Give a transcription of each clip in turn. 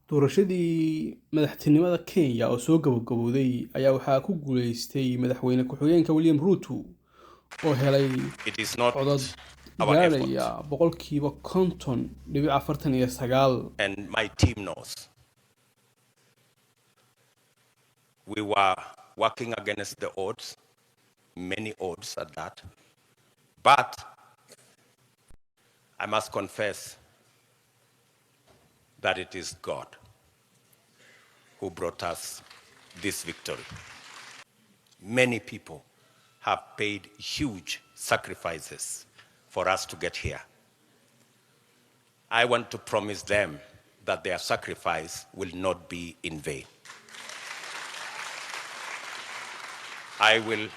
doorashadii madaxtinimada Kenya oo soo gabagabowday ayaa waxaa ku guulaystay madaxweyne ku-xigeenka William Ruto oo helay codad gaaraya boqolkiiba 50.49. And my team knows we were working against the odds, many odds at that. But I must confess that it is God who brought us this victory. Many people have paid huge sacrifices for us to get here. I want to promise them that their sacrifice will not be in vain. I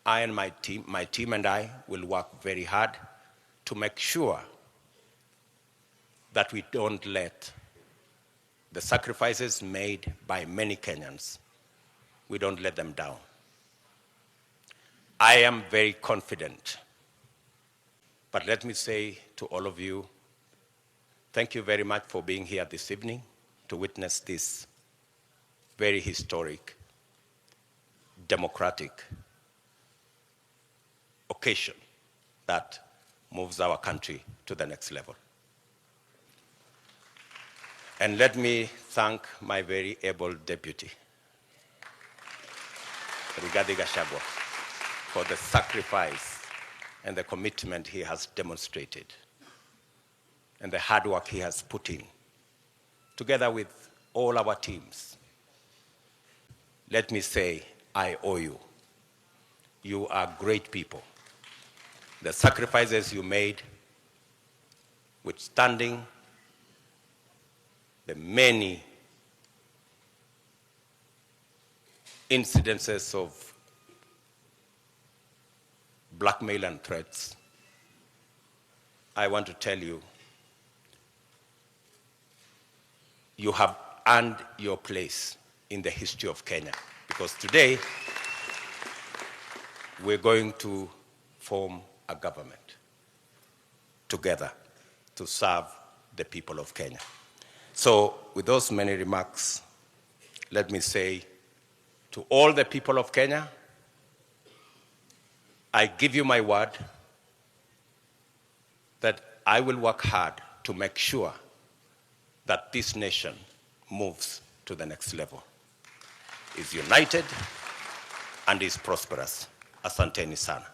and my team and I will work very hard to make sure that we don't let the sacrifices made by many Kenyans, we don't let them down. I am very confident, but let me say to all of you, thank you very much for being here this evening to witness this very historic, democratic occasion that moves our country to the next level. And let me thank my very able deputy, Rigathi Gachagua, for the sacrifice and the commitment he has demonstrated and the hard work he has put in, together with all our teams. Let me say, I owe you. You are great people. The sacrifices you made, withstanding the many incidences of blackmail and threats, I want to tell you, you have earned your place in the history of Kenya. Because today, we're going to form a government together to serve the people of Kenya. So with those many remarks, let me say to all the people of Kenya, I give you my word that I will work hard to make sure that this nation moves to the next level, is united and is prosperous. Asanteni sana.